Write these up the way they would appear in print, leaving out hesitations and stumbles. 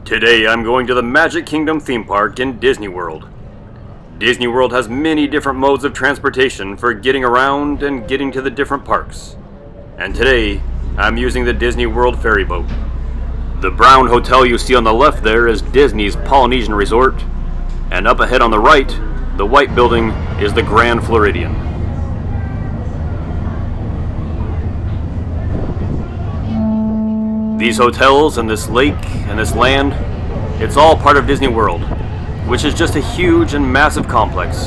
Today I'm going to the Magic Kingdom theme park in Disney World. Disney World has many different modes of transportation for getting around and getting to the different parks. And today, I'm using the Disney World ferry boat. The brown hotel you see on the left there is Disney's Polynesian Resort, and up ahead on the right, the white building is the Grand Floridian. These hotels and this lake and this land, it's all part of Disney World, which is just a huge and massive complex.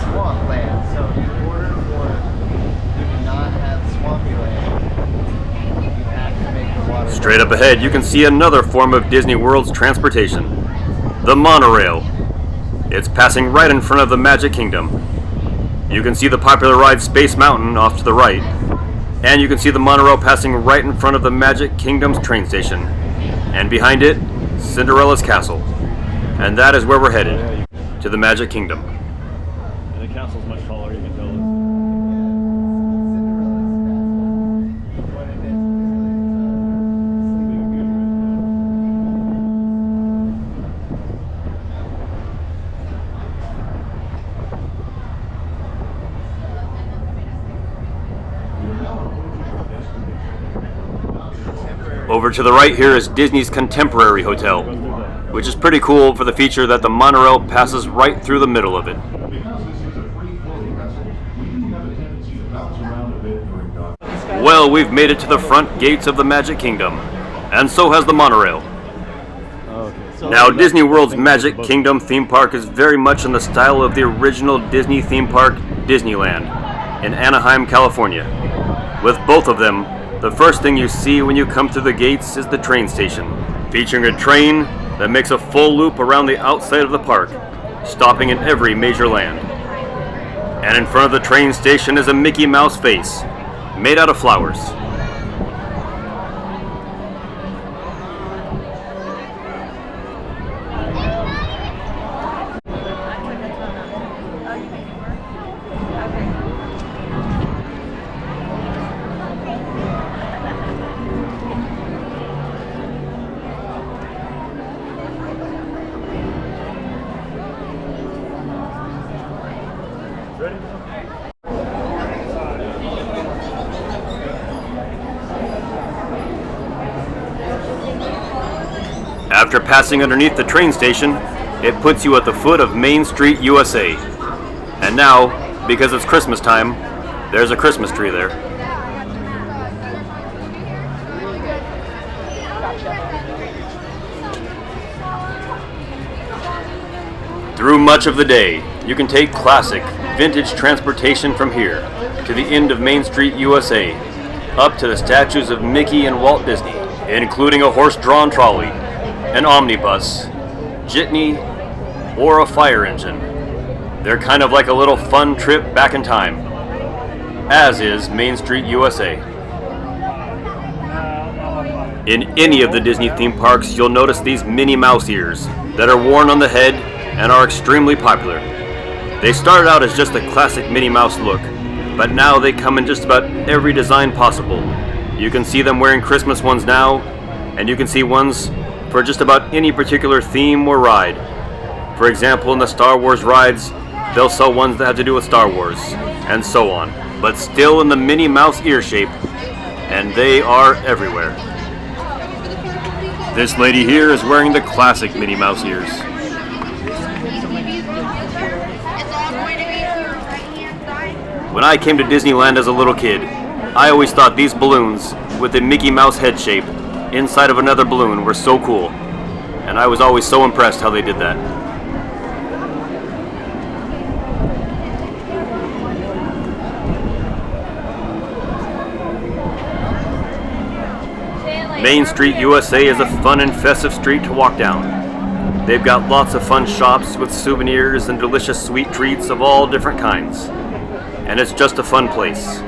Swampland, so in order for you to not have swampy land, you have to make the water. Straight up ahead, you can see another form of Disney World's transportation, the monorail. It's passing right in front of the Magic Kingdom. You can see the popular ride Space Mountain off to the right, and you can see the monorail passing right in front of the Magic Kingdom's train station, and behind it, Cinderella's castle. And that is where we're headed, to the Magic Kingdom. And the castle's much taller, you can tell. Over to the right here is Disney's Contemporary Hotel, which is pretty cool for the feature that the monorail passes right through the middle of it. Well, we've made it to the front gates of the Magic Kingdom, and so has the monorail. Now, Disney World's Magic Kingdom theme park is very much in the style of the original Disney theme park, Disneyland, in Anaheim, California. With both of them, the first thing you see when you come through the gates is the train station, featuring a train that makes a full loop around the outside of the park, stopping in every major land. And in front of the train station is a Mickey Mouse face, made out of flowers. After passing underneath the train station, it puts you at the foot of Main Street, U.S.A. And now, because it's Christmas time, there's a Christmas tree there. Through much of the day, you can take classic, vintage transportation from here to the end of Main Street, USA, up to the statues of Mickey and Walt Disney, including a horse-drawn trolley, an omnibus, jitney, or a fire engine. They're kind of like a little fun trip back in time, as is Main Street, USA. In any of the Disney theme parks, you'll notice these Minnie Mouse ears that are worn on the head and are extremely popular. They started out as just a classic Minnie Mouse look, but now they come in just about every design possible. You can see them wearing Christmas ones now, and you can see ones for just about any particular theme or ride. For example, in the Star Wars rides, they'll sell ones that have to do with Star Wars, and so on, but still in the Minnie Mouse ear shape, and they are everywhere. This lady here is wearing the classic Minnie Mouse ears. When I came to Disneyland as a little kid, I always thought these balloons with the Mickey Mouse head shape inside of another balloon were so cool, and I was always so impressed how they did that. Main Street, USA is a fun and festive street to walk down. They've got lots of fun shops with souvenirs and delicious sweet treats of all different kinds, and it's just a fun place.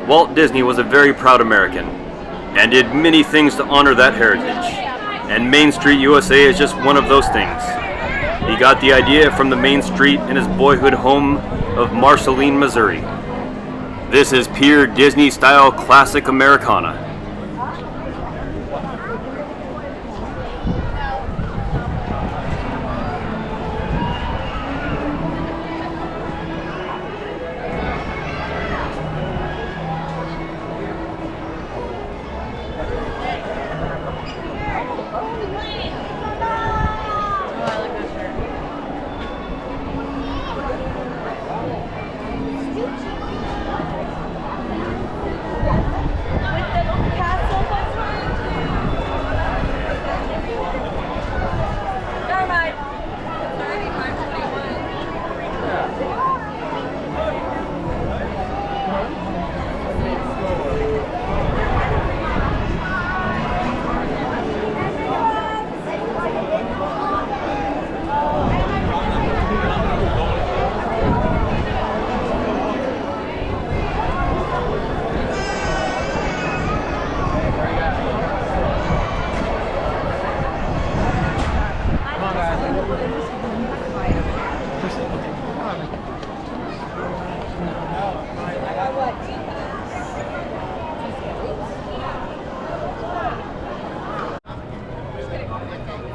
Walt Disney was a very proud American, and did many things to honor that heritage. And Main Street, USA is just one of those things. He got the idea from the main street in his boyhood home of Marceline, Missouri. This is pure Disney-style classic Americana.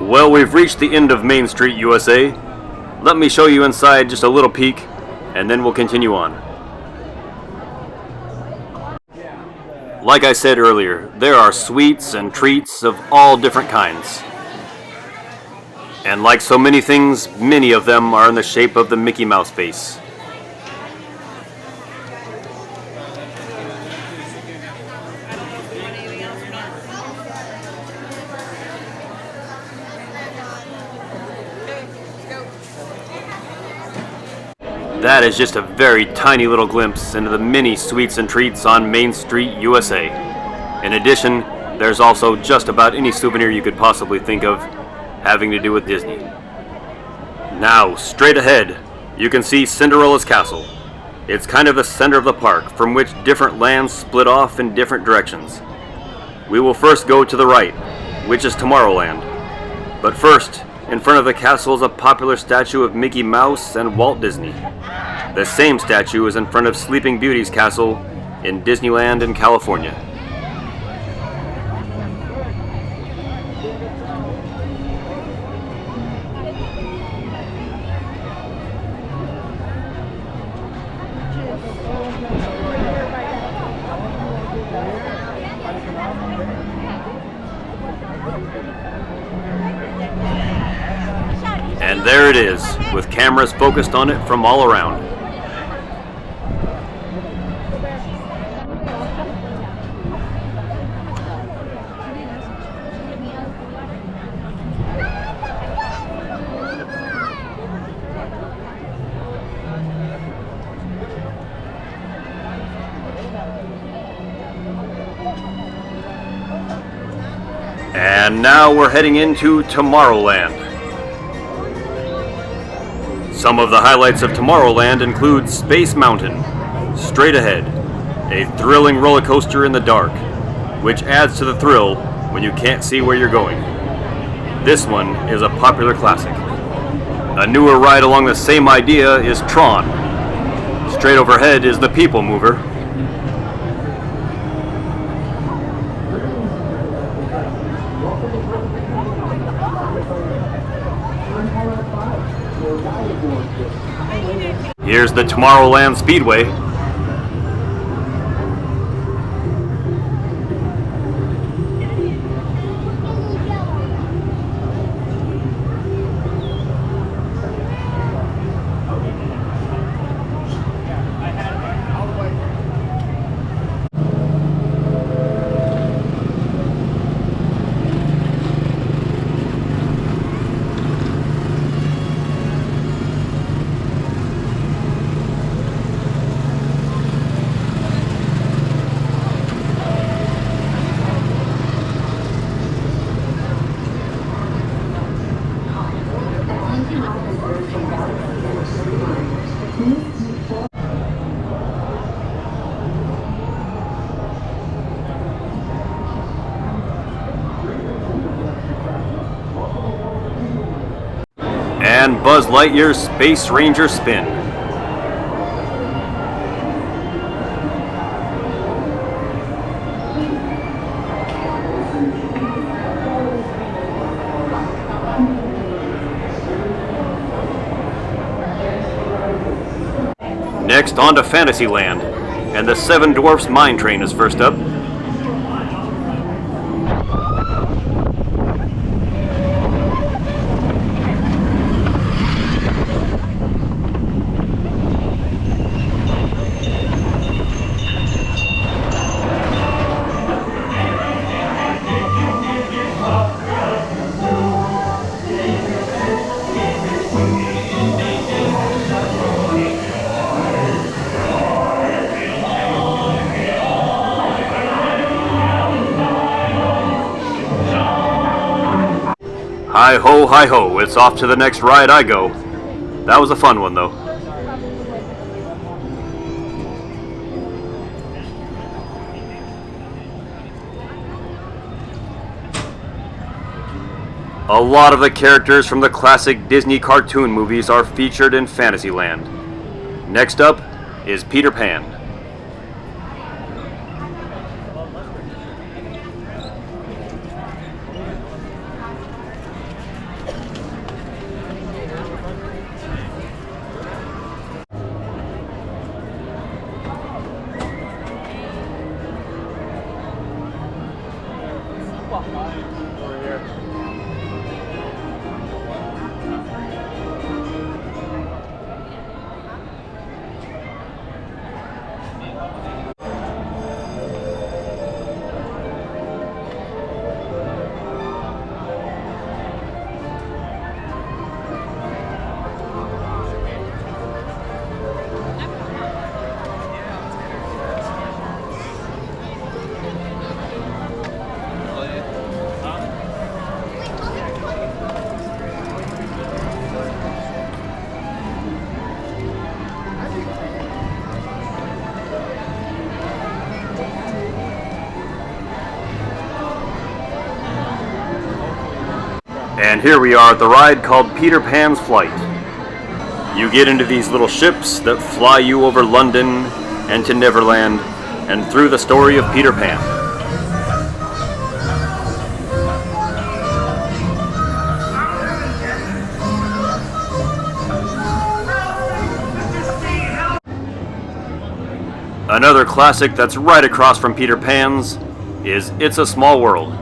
Well, we've reached the end of Main Street, USA. Let me show you inside just a little peek, and then we'll continue on. Like I said earlier, there are sweets and treats of all different kinds. And like so many things, many of them are in the shape of the Mickey Mouse face. That is just a very tiny little glimpse into the many sweets and treats on Main Street, USA. In addition, there's also just about any souvenir you could possibly think of having to do with Disney. Now, straight ahead, you can see Cinderella's castle. It's kind of the center of the park, from which different lands split off in different directions. We will first go to the right, which is Tomorrowland. But first, in front of the castle is a popular statue of Mickey Mouse and Walt Disney. The same statue is in front of Sleeping Beauty's castle in Disneyland in California. And there it is, with cameras focused on it from all around. And now we're heading into Tomorrowland. Some of the highlights of Tomorrowland include Space Mountain, straight ahead, a thrilling roller coaster in the dark, which adds to the thrill when you can't see where you're going. This one is a popular classic. A newer ride along the same idea is Tron. Straight overhead is the PeopleMover. Here's the Tomorrowland Speedway. And Buzz Lightyear's Space Ranger Spin. Next, on to Fantasyland, and the Seven Dwarfs Mine Train is first up. Hi ho, it's off to the next ride I go. That was a fun one though. A lot of the characters from the classic Disney cartoon movies are featured in Fantasyland. Next up is Peter Pan. And here we are at the ride called Peter Pan's Flight. You get into these little ships that fly you over London and to Neverland and through the story of Peter Pan. Another classic that's right across from Peter Pan's is It's a Small World.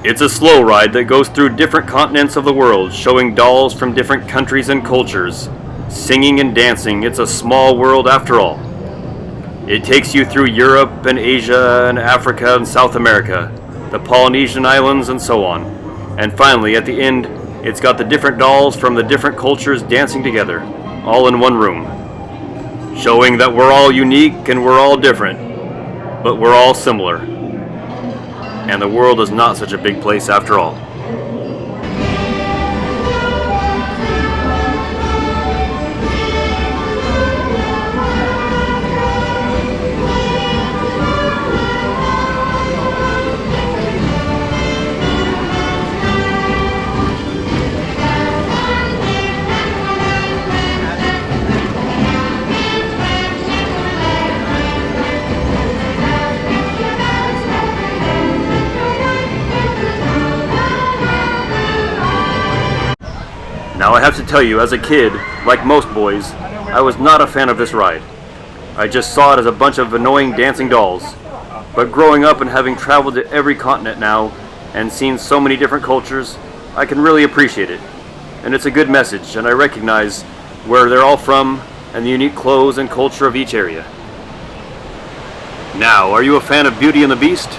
It's a slow ride that goes through different continents of the world, showing dolls from different countries and cultures, singing and dancing. It's a small world after all. It takes you through Europe and Asia and Africa and South America, the Polynesian islands and so on. And finally, at the end, it's got the different dolls from the different cultures dancing together, all in one room, showing that we're all unique and we're all different, but we're all similar. And the world is not such a big place after all. Now I have to tell you, as a kid, like most boys, I was not a fan of this ride. I just saw it as a bunch of annoying dancing dolls. But growing up and having traveled to every continent now, and seen so many different cultures, I can really appreciate it. And it's a good message, and I recognize where they're all from, and the unique clothes and culture of each area. Now, are you a fan of Beauty and the Beast?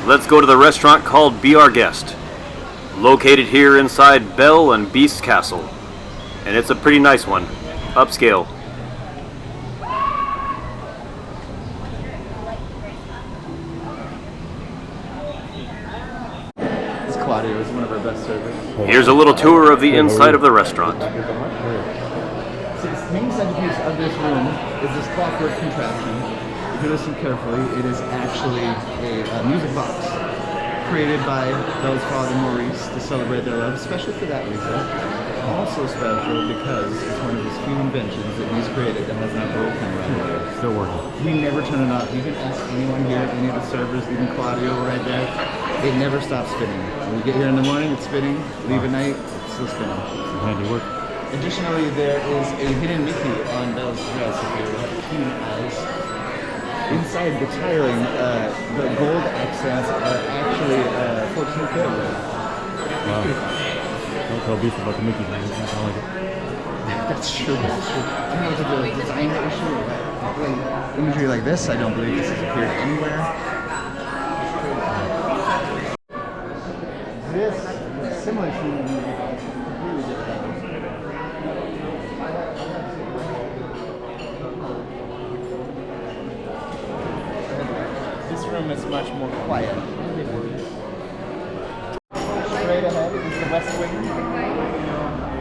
Let's go to the restaurant called Be Our Guest, located here inside Belle and Beast's castle. And it's a pretty nice one, upscale. This Claudio is one of our best servers. Here's a little tour of the inside of the restaurant. So the main centerpiece of this room is this clockwork contraption. If you listen carefully, it is actually a music box created by Belle's father Maurice to celebrate their love, especially for that reason. Also special because it's one of his few inventions that he's created that has not broken right now. Still working. We never turn it off. You can ask anyone here, any of the servers, even Claudio right there. It never stops spinning. When we get here in the morning, it's spinning. Leave at night, it's still spinning. Handy work. Additionally, there is a hidden Mickey on Belle's dress if you have keen eyes. Inside the tiling, the gold accents are actually 14 karat. Wow. Don't tell Beast about the Mickey thing. It's not gonna like it. That's true. That's true. You know, the design issue, like imagery like this, I don't believe this has appeared anywhere. This is similar to completely different. This room is much more quiet. Straight ahead is the West Wing.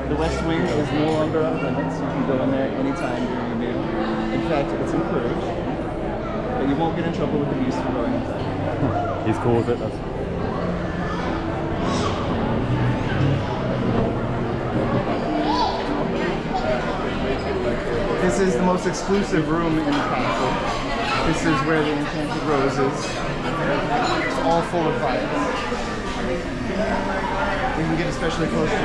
The West Wing is no longer off limits. You can go in there anytime during your meal. In fact, it's encouraged. But you won't get in trouble with the Beast for going inside. He's cool with it. That's... This is the most exclusive room in the castle. This is where the Enchanted Rose is. It's all full of lights. We can get especially close to it.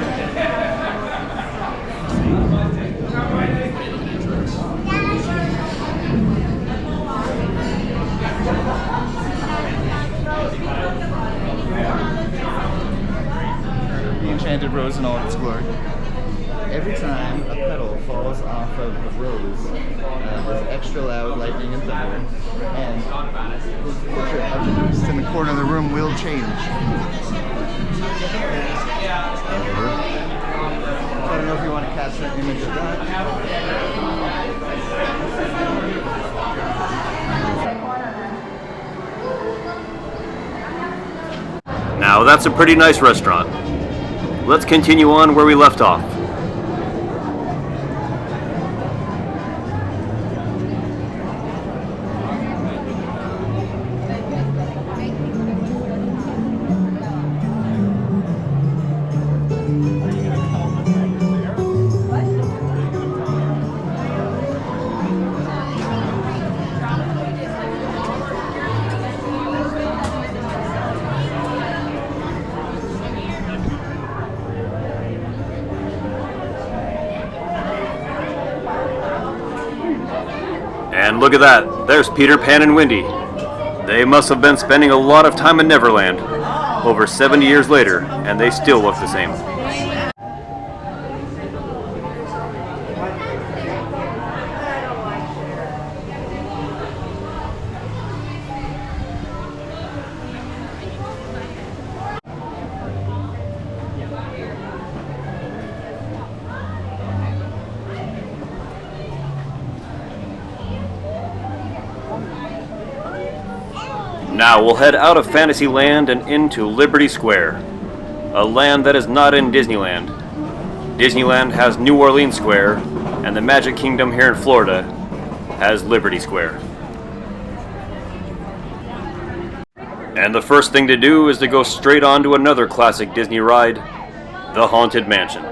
The Enchanted Rose in all of its glory. Every time a petal falls off of the rose, there's extra loud lightning and thunder, and the picture of the beast in the corner of the room will change. I don't know if you want to catch that image of that. Now that's a pretty nice restaurant. Let's continue on where we left off. And look at that, there's Peter Pan and Wendy. They must have been spending a lot of time in Neverland, over 70 years later, and they still look the same. Now we'll head out of Fantasyland and into Liberty Square, a land that is not in Disneyland. Disneyland has New Orleans Square, and the Magic Kingdom here in Florida has Liberty Square. And the first thing to do is to go straight on to another classic Disney ride, the Haunted Mansion.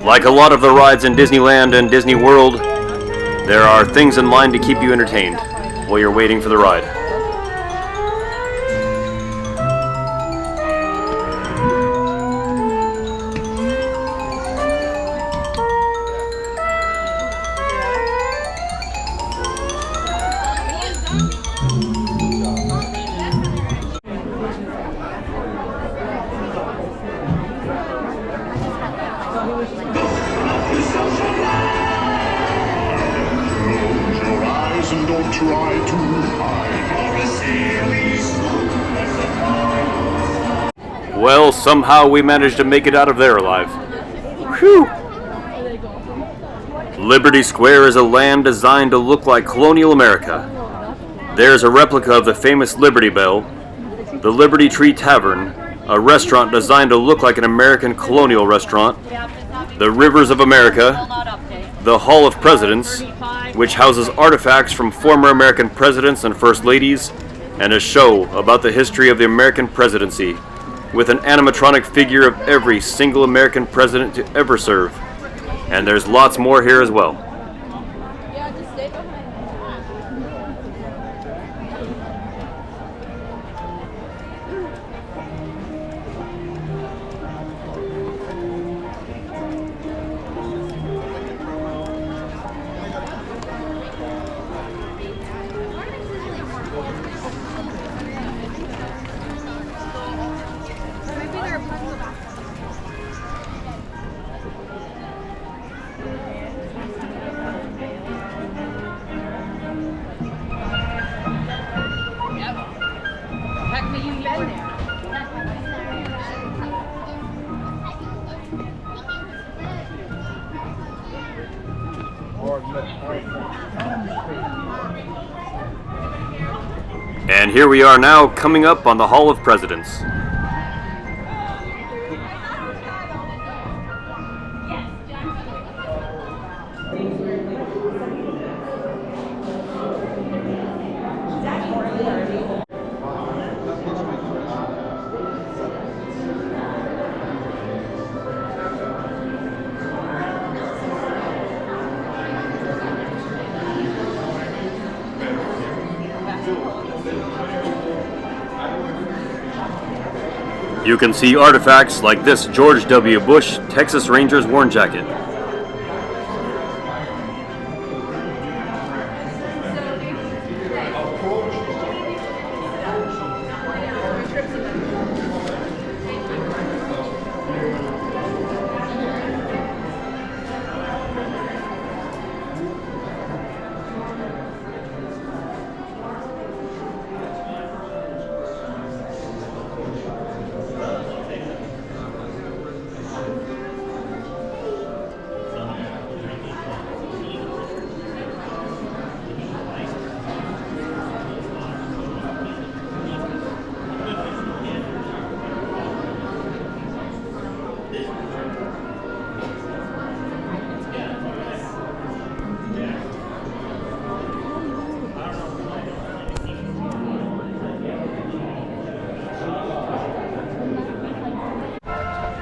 Like a lot of the rides in Disneyland and Disney World, there are things in line to keep you entertained while you're waiting for the ride. Well, somehow we managed to make it out of there alive. Whew! Liberty Square is a land designed to look like colonial America. There's a replica of the famous Liberty Bell, the Liberty Tree Tavern, a restaurant designed to look like an American colonial restaurant, the Rivers of America, the Hall of Presidents, which houses artifacts from former American presidents and first ladies, and a show about the history of the American presidency, with an animatronic figure of every single American president to ever serve. And there's lots more here as well. And here we are now, coming up on the Hall of Presidents. You can see artifacts like this George W. Bush Texas Rangers worn jacket.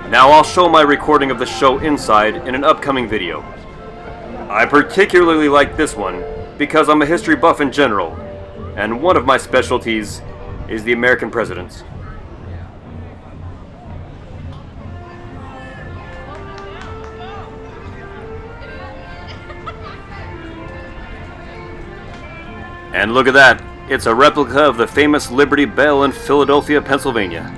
Now I'll show my recording of the show inside in an upcoming video. I particularly like this one because I'm a history buff in general, and one of my specialties is the American presidents. And look at that, it's a replica of the famous Liberty Bell in Philadelphia, Pennsylvania.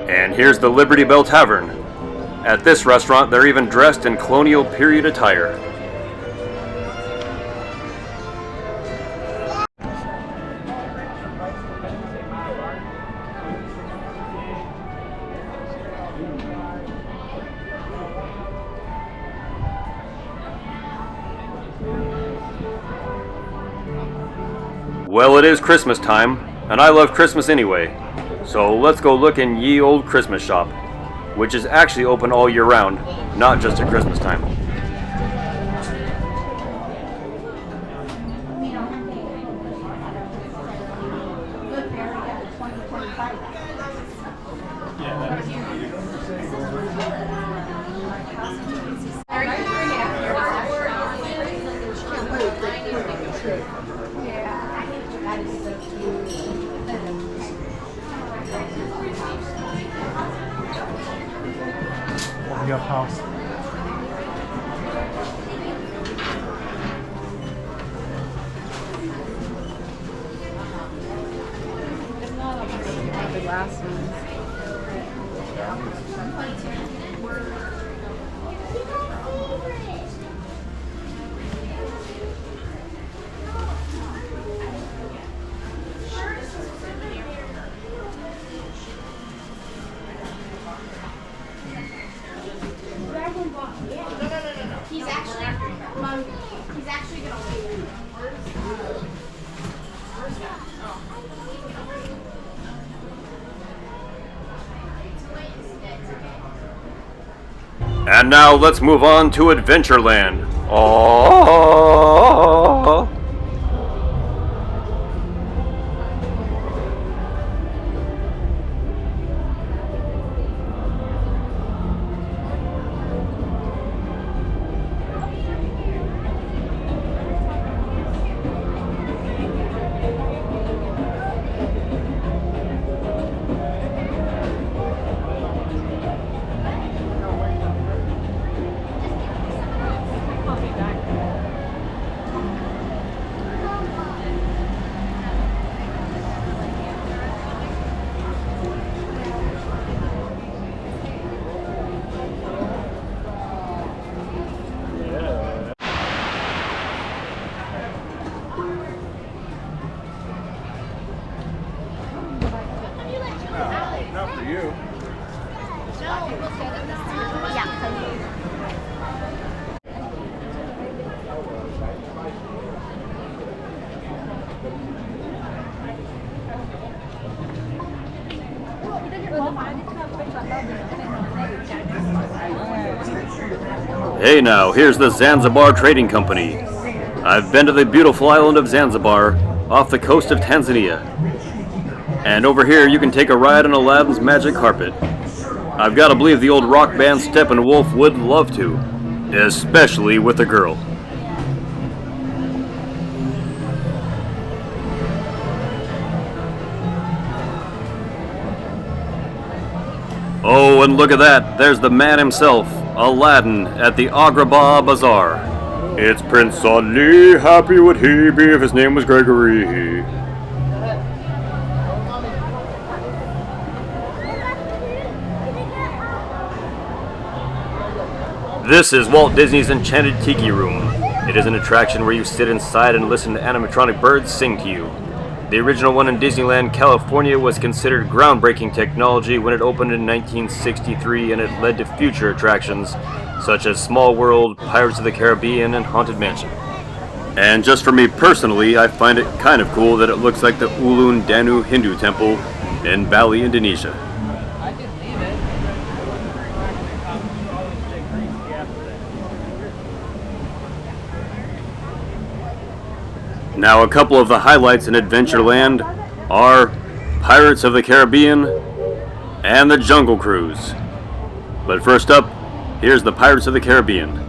And here's the Liberty Bell Tavern. At this restaurant, they're even dressed in colonial period attire. Well, it is Christmas time, and I love Christmas anyway. So let's go look in Ye Old Christmas Shop, which is actually open all year round, not just at Christmas time. Up house. The last ones. He's actually gonna wait. And now let's move on to Adventureland. Aww. Not for you. Hey now, here's the Zanzibar Trading Company. I've been to the beautiful island of Zanzibar, off the coast of Tanzania. And over here you can take a ride on Aladdin's magic carpet. I've got to believe the old rock band Steppenwolf would love to, especially with a girl. Oh, and look at that, there's the man himself, Aladdin, at the Agrabah Bazaar. It's Prince Ali, happy would he be if his name was Gregory. This is Walt Disney's Enchanted Tiki Room. It is an attraction where you sit inside and listen to animatronic birds sing to you. The original one in Disneyland, California was considered groundbreaking technology when it opened in 1963, and it led to future attractions such as Small World, Pirates of the Caribbean, and Haunted Mansion. And just for me personally, I find it kind of cool that it looks like the Ulun Danu Hindu temple in Bali, Indonesia. Now, a couple of the highlights in Adventureland are Pirates of the Caribbean and the Jungle Cruise. But first up, here's the Pirates of the Caribbean.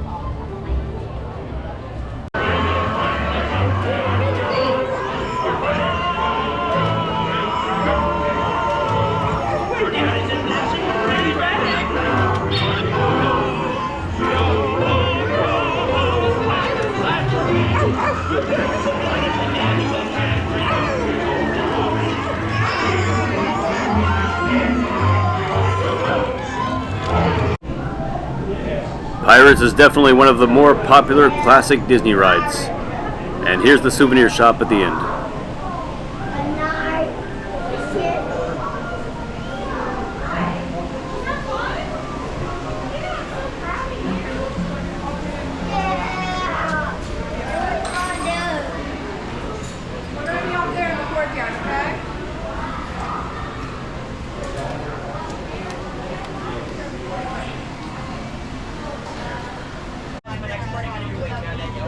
Pirates is definitely one of the more popular classic Disney rides. And here's the souvenir shop at the end.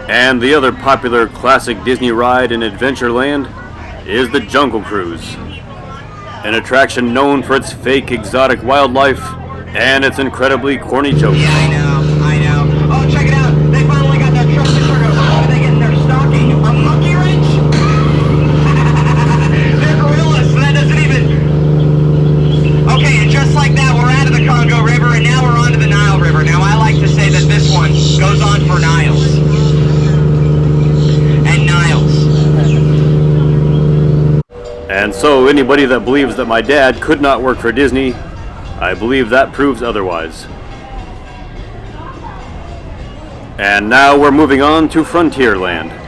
And the other popular classic Disney ride in Adventureland is the Jungle Cruise, an attraction known for its fake exotic wildlife and its incredibly corny jokes. Yeah, I know. Oh, check it out. They finally got that truck to turn over. What are they getting their stocking? A monkey wrench? They're gorillas, so that doesn't even... Okay, and just like that, we're out of the Congo River, and now we're on to the Nile River. Now, I like to say that this one goes on for Niles. And so anybody that believes that my dad could not work for Disney, I believe that proves otherwise. And now we're moving on to Frontierland.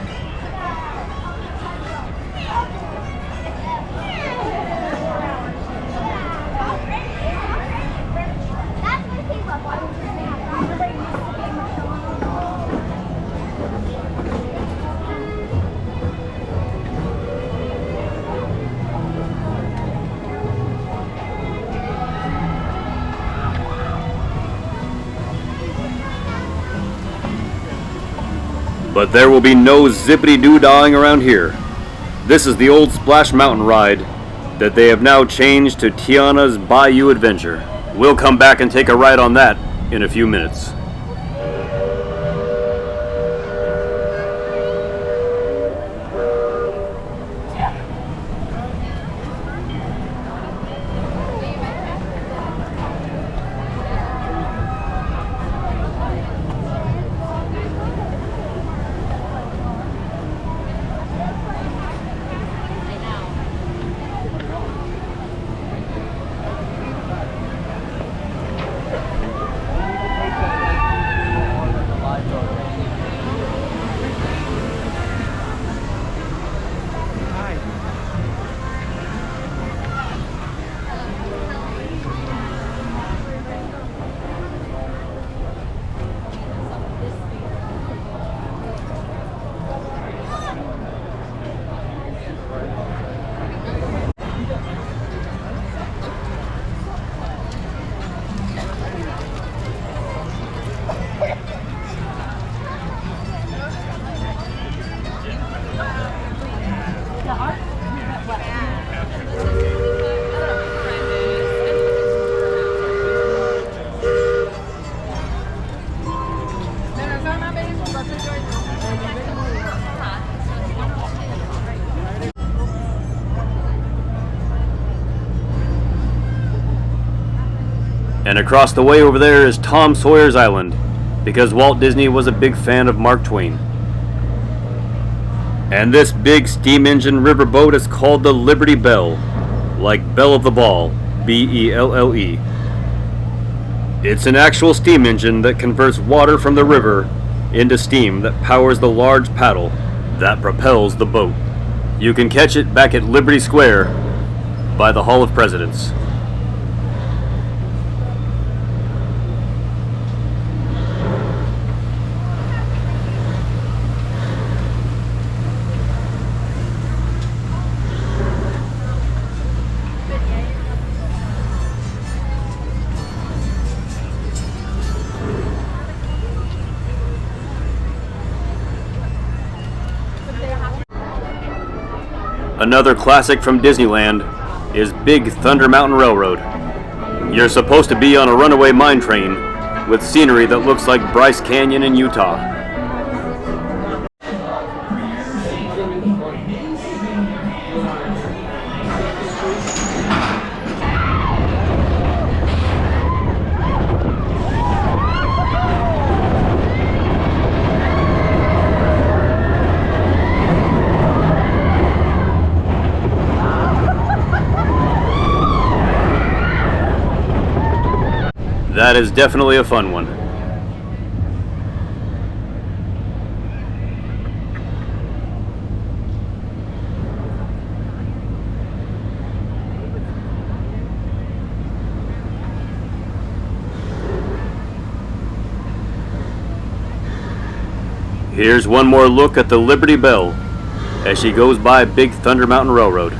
But there will be no zippity-doo-dahing around here. This is the old Splash Mountain ride that they have now changed to Tiana's Bayou Adventure. We'll come back and take a ride on that in a few minutes. And across the way over there is Tom Sawyer's Island, because Walt Disney was a big fan of Mark Twain. And this big steam engine riverboat is called the Liberty Belle, like Belle of the Ball, B-E-L-L-E. It's an actual steam engine that converts water from the river into steam that powers the large paddle that propels the boat. You can catch it back at Liberty Square by the Hall of Presidents. Another classic from Disneyland is Big Thunder Mountain Railroad. You're supposed to be on a runaway mine train with scenery that looks like Bryce Canyon in Utah. That is definitely a fun one. Here's one more look at the Liberty Belle as she goes by Big Thunder Mountain Railroad.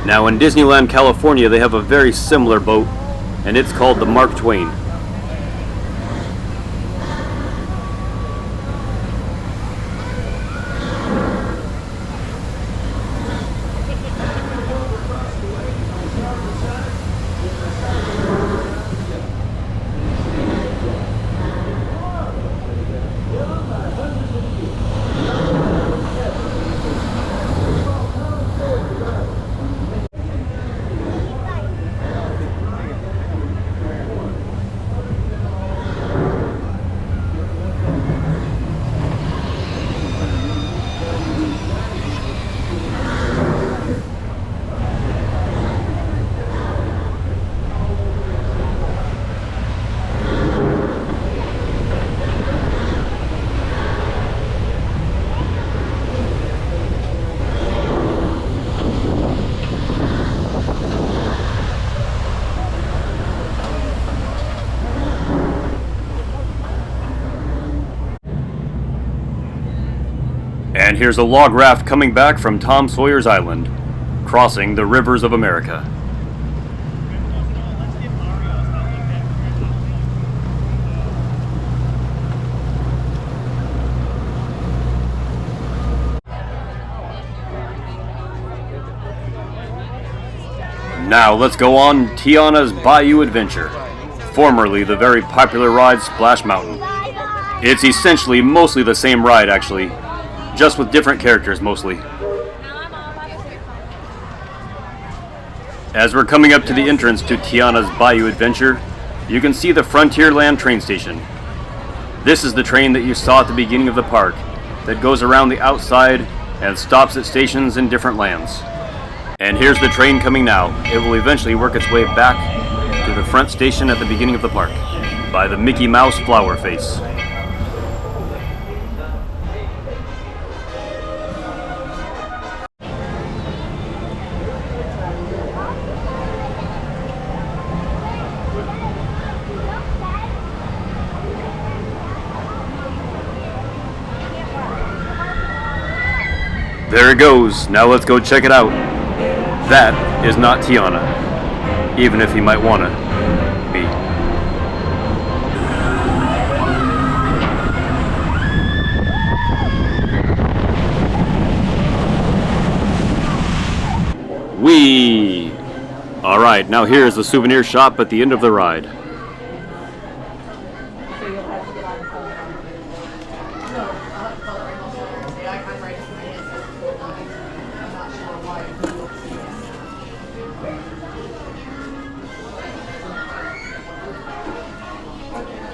Now in Disneyland, California, they have a very similar boat, and it's called the Mark Twain. And here's a log raft coming back from Tom Sawyer's Island, crossing the rivers of America. Now let's go on Tiana's Bayou Adventure, formerly the very popular ride Splash Mountain. It's essentially mostly the same ride actually, just with different characters mostly. As we're coming up to the entrance to Tiana's Bayou Adventure, you can see the Frontierland train station. This is the train that you saw at the beginning of the park that goes around the outside and stops at stations in different lands. And here's the train coming now. It will eventually work its way back to the front station at the beginning of the park by the Mickey Mouse flower face. There it goes. Now let's go check it out. That is not Tiana, even if he might wanna be. Whee! Alright, now here's the souvenir shop at the end of the ride.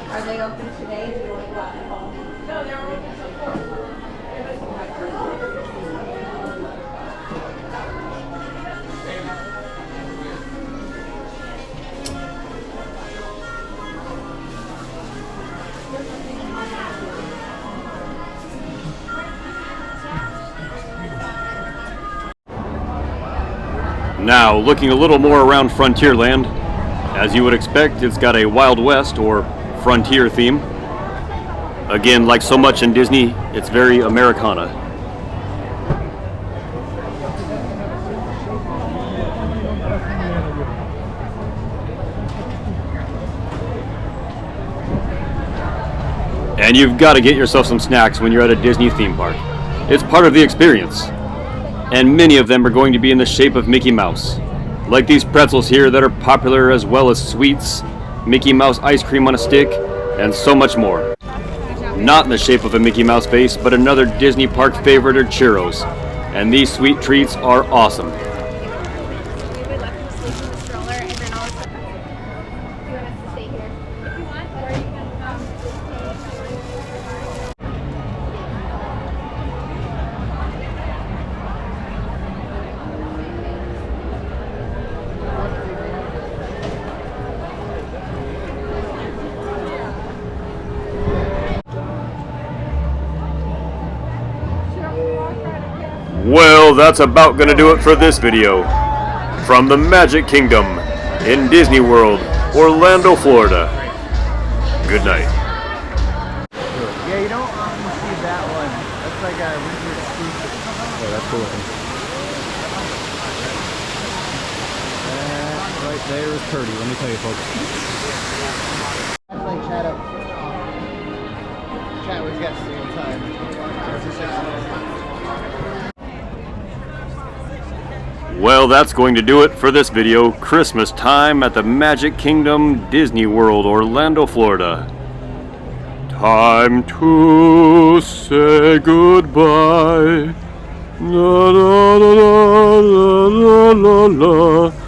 Are they open today? Do you want to go out and home? No, they're open till 4. Now, looking a little more around Frontierland, as you would expect, it's got a Wild West or Frontier theme. Again, like so much in Disney, it's very Americana. And you've got to get yourself some snacks when you're at a Disney theme park. It's part of the experience. And many of them are going to be in the shape of Mickey Mouse. Like these pretzels here that are popular, as well as sweets, Mickey Mouse ice cream on a stick, and so much more. Not in the shape of a Mickey Mouse face, but another Disney park favorite are churros. And these sweet treats are awesome. We would let them sleep in the stroller and then all of a sudden you want us to stay here. If you want, or you can Well, that's about gonna do it for this video. From the Magic Kingdom in Disney World, Orlando, Florida. Good night. Yeah, you don't often see that one. That's like a winter exclusive. Yeah, that's cool looking. That Right there is Purdy, let me tell you folks. That's like chat up. Chat with guests the whole time. That's a 6 months. Well, that's going to do it for this video. Christmas time at the Magic Kingdom, Disney World, Orlando, Florida. Time to say goodbye. La la la la la la la.